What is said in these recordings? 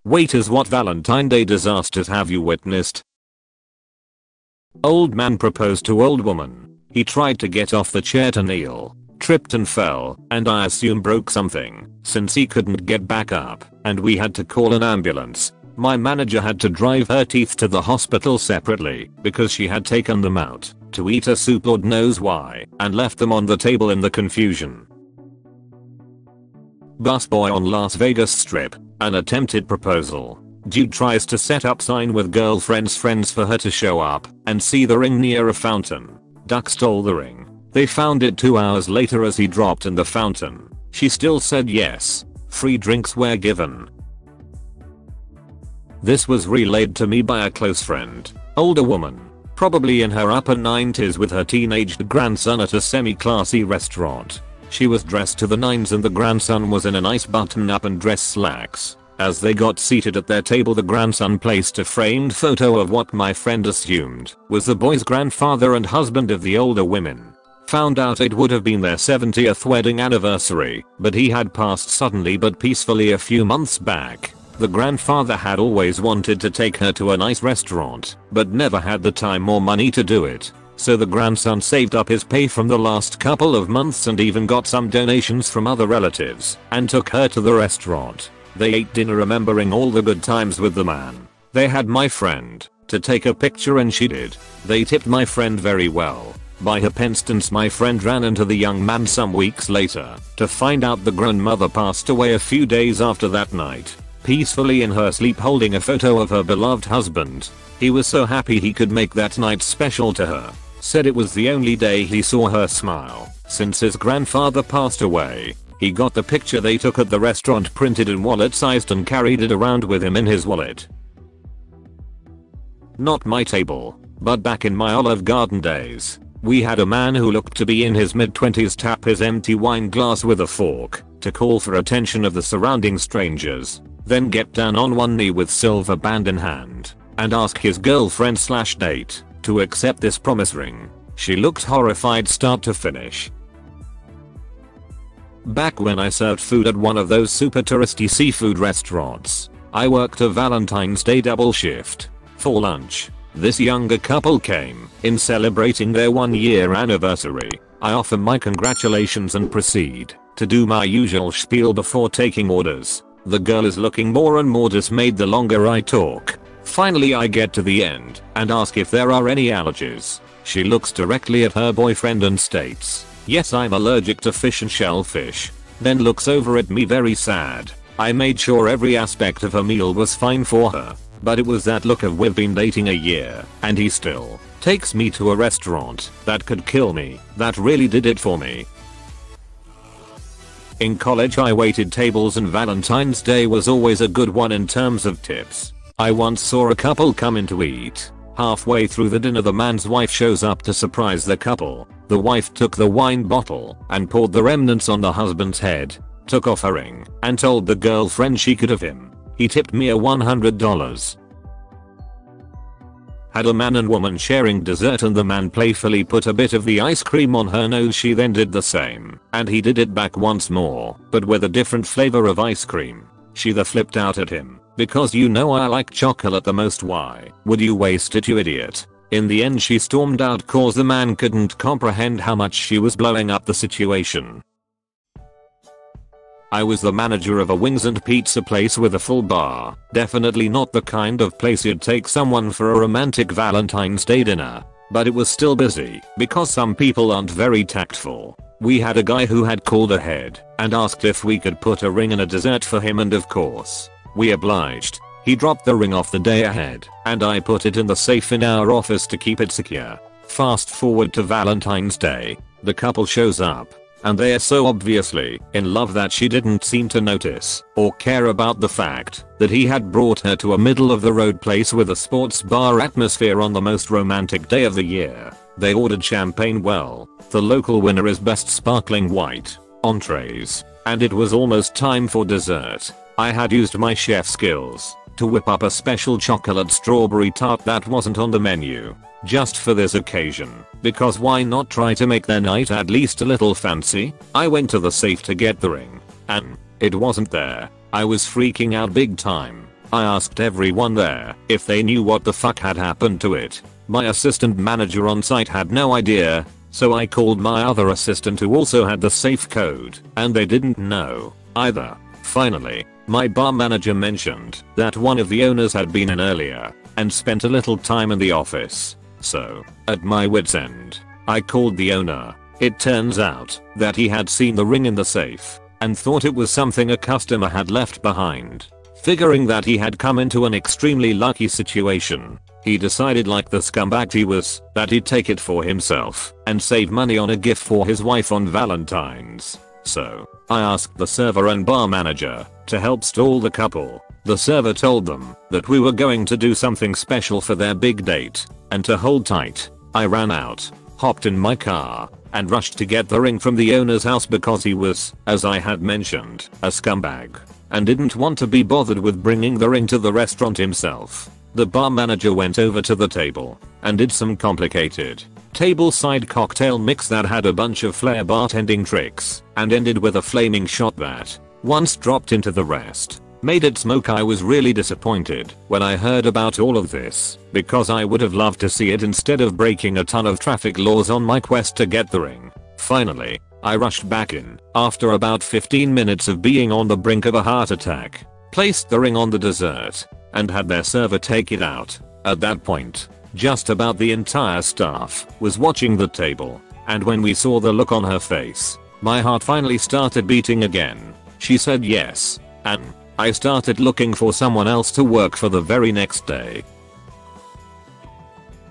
Waiters, what Valentine Day disasters have you witnessed? Old man proposed to old woman. He tried to get off the chair to kneel, tripped and fell, and I assume broke something, since he couldn't get back up, and we had to call an ambulance. My manager had to drive her teeth to the hospital separately because she had taken them out to eat a soup, Lord knows why, and left them on the table in the confusion. Busboy on Las Vegas Strip, an attempted proposal. Dude tries to set up sign with girlfriend's friends for her to show up and see the ring near a fountain. Duck stole the ring. They found it 2 hours later as he dropped in the fountain. She still said yes. Free drinks were given. This was relayed to me by a close friend. Older woman, probably in her upper 90s, with her teenaged grandson at a semi-classy restaurant. She was dressed to the nines and the grandson was in a nice button-up and dress slacks. As they got seated at their table, the grandson placed a framed photo of what my friend assumed was the boy's grandfather and husband of the older women. Found out it would have been their 70th wedding anniversary, but he had passed suddenly but peacefully a few months back. The grandfather had always wanted to take her to a nice restaurant, but never had the time or money to do it. So the grandson saved up his pay from the last couple of months and even got some donations from other relatives and took her to the restaurant. They ate dinner remembering all the good times with the man. They had my friend to take a picture and she did. They tipped my friend very well. By happenstance, my friend ran into the young man some weeks later to find out the grandmother passed away a few days after that night, peacefully in her sleep holding a photo of her beloved husband. He was so happy he could make that night special to her. Said it was the only day he saw her smile since his grandfather passed away. He got the picture they took at the restaurant printed and wallet sized and carried it around with him in his wallet. Not my table, but back in my Olive Garden days, we had a man who looked to be in his mid-20s tap his empty wine glass with a fork to call for attention of the surrounding strangers, then get down on one knee with silver band in hand and ask his girlfriend/date to accept this promise ring. She looked horrified start to finish. Back when I served food at one of those super touristy seafood restaurants, I worked a Valentine's Day double shift. For lunch, this younger couple came in celebrating their 1-year anniversary. I offer my congratulations and proceed to do my usual spiel before taking orders. The girl is looking more and more dismayed the longer I talk. Finally I get to the end and ask if there are any allergies. She looks directly at her boyfriend and states, "Yes, I'm allergic to fish and shellfish." Then looks over at me very sad. I made sure every aspect of her meal was fine for her, but it was that look of "we've been dating a year and he still takes me to a restaurant that could kill me" that really did it for me. In college I waited tables and Valentine's Day was always a good one in terms of tips. I once saw a couple come in to eat. Halfway through the dinner the man's wife shows up to surprise the couple. The wife took the wine bottle and poured the remnants on the husband's head, took off her ring, and told the girlfriend she could have him. He tipped me a $100. Had a man and woman sharing dessert and the man playfully put a bit of the ice cream on her nose. She then did the same, and he did it back once more, but with a different flavor of ice cream. She then flipped out at him. "Because you know I like chocolate the most, why would you waste it, you idiot?" In the end she stormed out cause the man couldn't comprehend how much she was blowing up the situation. I was the manager of a wings and pizza place with a full bar. Definitely not the kind of place you'd take someone for a romantic Valentine's Day dinner. But it was still busy because some people aren't very tactful. We had a guy who had called ahead and asked if we could put a ring and a dessert for him, and of course, we obliged. He dropped the ring off the day ahead and I put it in the safe in our office to keep it secure. Fast forward to Valentine's Day. The couple shows up and they are so obviously in love that she didn't seem to notice or care about the fact that he had brought her to a middle of the road place with a sports bar atmosphere on the most romantic day of the year. They ordered champagne, well, the local winner is best sparkling white, entrees, and it was almost time for dessert. I had used my chef skills to whip up a special chocolate strawberry tart that wasn't on the menu, just for this occasion, because why not try to make their night at least a little fancy? I went to the safe to get the ring, and it wasn't there. I was freaking out big time. I asked everyone there if they knew what the fuck had happened to it. My assistant manager on site had no idea, so I called my other assistant who also had the safe code, and they didn't know either. Finally, my bar manager mentioned that one of the owners had been in earlier and spent a little time in the office. So, at my wit's end, I called the owner. It turns out that he had seen the ring in the safe and thought it was something a customer had left behind. Figuring that he had come into an extremely lucky situation, he decided, like the scumbag he was, that he'd take it for himself and save money on a gift for his wife on Valentine's. So, I asked the server and bar manager to help stall the couple. The server told them that we were going to do something special for their big date, and to hold tight. I ran out, hopped in my car, and rushed to get the ring from the owner's house because he was, as I had mentioned, a scumbag, and didn't want to be bothered with bringing the ring to the restaurant himself. The bar manager went over to the table and did some complicated tableside cocktail mix that had a bunch of flair bartending tricks and ended with a flaming shot that, once dropped into the rest, made it smoke. I was really disappointed when I heard about all of this because I would have loved to see it instead of breaking a ton of traffic laws on my quest to get the ring. Finally, I rushed back in after about 15 minutes of being on the brink of a heart attack, placed the ring on the dessert, and had their server take it out. At that point, just about the entire staff was watching the table, and when we saw the look on her face, my heart finally started beating again. She said yes, and I started looking for someone else to work for the very next day.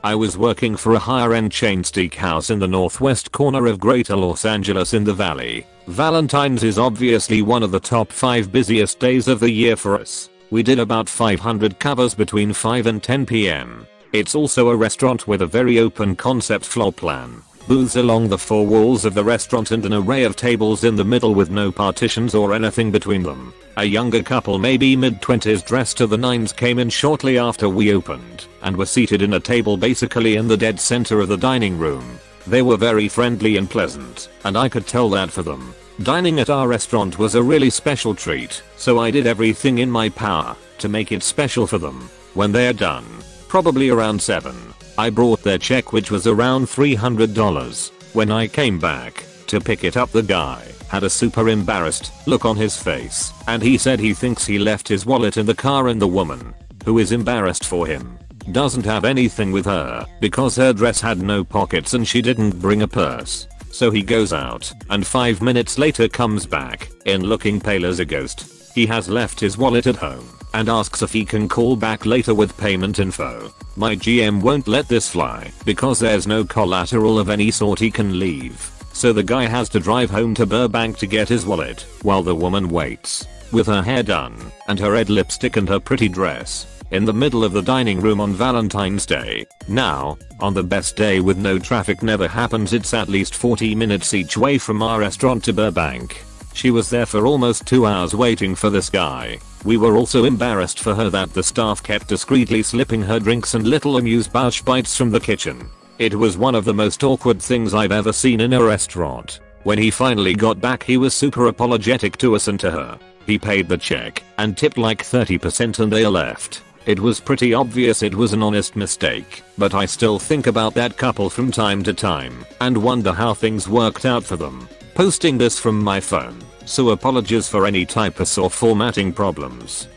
I was working for a higher-end chain steakhouse in the northwest corner of Greater Los Angeles in the Valley. Valentine's is obviously one of the top 5 busiest days of the year for us. We did about 500 covers between 5 and 10 p.m. It's also a restaurant with a very open concept floor plan. Booths along the 4 walls of the restaurant and an array of tables in the middle with no partitions or anything between them. A younger couple, maybe mid-20s, dressed to the nines, came in shortly after we opened and were seated in a table basically in the dead center of the dining room. They were very friendly and pleasant, and I could tell that for them, dining at our restaurant was a really special treat, so I did everything in my power to make it special for them. When they're done, probably around 7, I brought their check, which was around $300. When I came back to pick it up, the guy had a super embarrassed look on his face, and he said he thinks he left his wallet in the car, and the woman, who is embarrassed for him, doesn't have anything with her because her dress had no pockets and she didn't bring a purse. So he goes out and 5 minutes later comes back in looking pale as a ghost. He has left his wallet at home and asks if he can call back later with payment info. My GM won't let this fly because there's no collateral of any sort he can leave. So the guy has to drive home to Burbank to get his wallet while the woman waits, with her hair done and her red lipstick and her pretty dress, in the middle of the dining room on Valentine's Day. Now, on the best day with no traffic never happens, it's at least 40 minutes each way from our restaurant to Burbank. She was there for almost 2 hours waiting for this guy. We were also embarrassed for her that the staff kept discreetly slipping her drinks and little amuse-bouche bites from the kitchen. It was one of the most awkward things I've ever seen in a restaurant. When he finally got back, he was super apologetic to us and to her. He paid the check and tipped like 30% and they left. It was pretty obvious it was an honest mistake, but I still think about that couple from time to time and wonder how things worked out for them. Posting this from my phone, so apologies for any typos or formatting problems.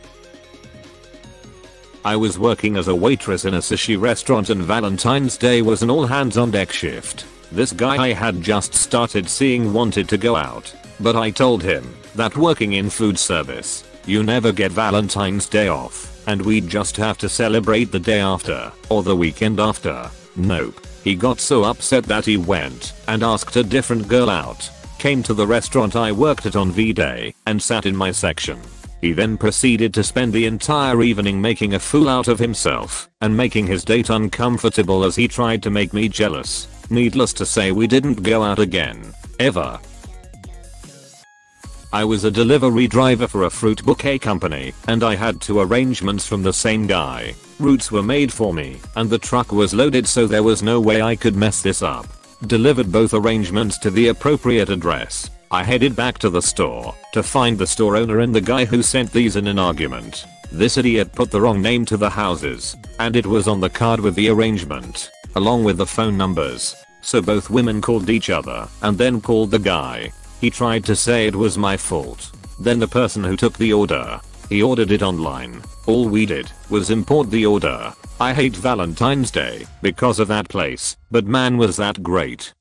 I was working as a waitress in a sushi restaurant and Valentine's Day was an all hands on deck shift. This guy I had just started seeing wanted to go out, but I told him that working in food service, you never get Valentine's Day off, and we'd just have to celebrate the day after or the weekend after. Nope. He got so upset that he went and asked a different girl out, came to the restaurant I worked at on V-Day and sat in my section. He then proceeded to spend the entire evening making a fool out of himself and making his date uncomfortable as he tried to make me jealous. Needless to say, we didn't go out again, ever. I was a delivery driver for a fruit bouquet company and I had 2 arrangements from the same guy. Routes were made for me and the truck was loaded, so there was no way I could mess this up. Delivered both arrangements to the appropriate address. I headed back to the store to find the store owner and the guy who sent these in an argument. This idiot put the wrong name to the houses, and it was on the card with the arrangement, along with the phone numbers. So both women called each other and then called the guy. He tried to say it was my fault. Then the person who took the order, he ordered it online. All we did was import the order. I hate Valentine's Day because of that place, but man was that great.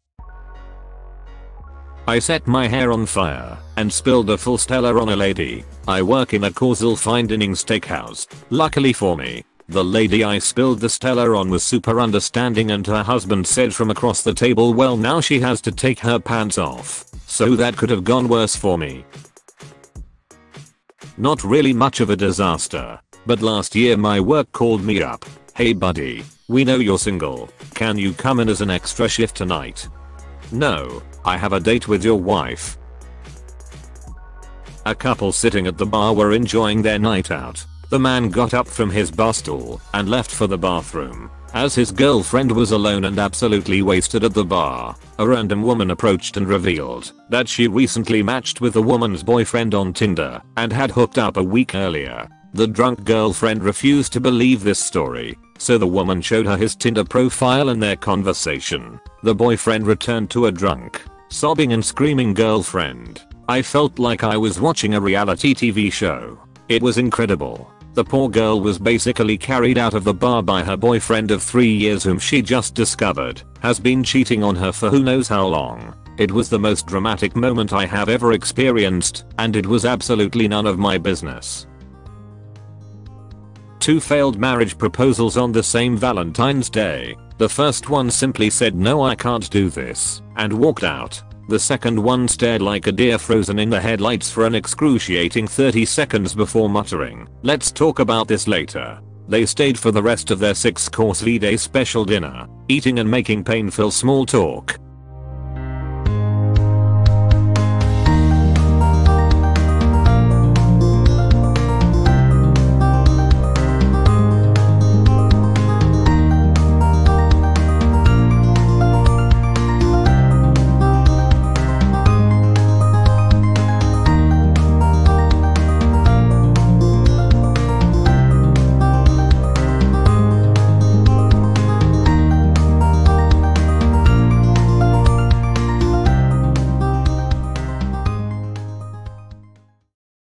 I set my hair on fire and spilled a full Stella on a lady. I work in a causal fine dining steakhouse. Luckily for me, the lady I spilled the Stella on was super understanding and her husband said from across the table, well now she has to take her pants off. So that could have gone worse for me. Not really much of a disaster, but last year my work called me up. Hey buddy, we know you're single. Can you come in as an extra shift tonight? No, I have a date with your wife. A couple sitting at the bar were enjoying their night out. The man got up from his bar stool and left for the bathroom. As his girlfriend was alone and absolutely wasted at the bar, a random woman approached and revealed that she recently matched with the woman's boyfriend on Tinder and had hooked up a week earlier. The drunk girlfriend refused to believe this story, so the woman showed her his Tinder profile and their conversation. The boyfriend returned to a drunk, sobbing and screaming girlfriend. I felt like I was watching a reality TV show. It was incredible. The poor girl was basically carried out of the bar by her boyfriend of 3 years whom she just discovered has been cheating on her for who knows how long. It was the most dramatic moment I have ever experienced, and it was absolutely none of my business. 2 failed marriage proposals on the same Valentine's Day. The first one simply said no I can't do this and walked out. The second one stared like a deer frozen in the headlights for an excruciating 30 seconds before muttering, let's talk about this later. They stayed for the rest of their 6-course V-Day special dinner, eating and making painful small talk.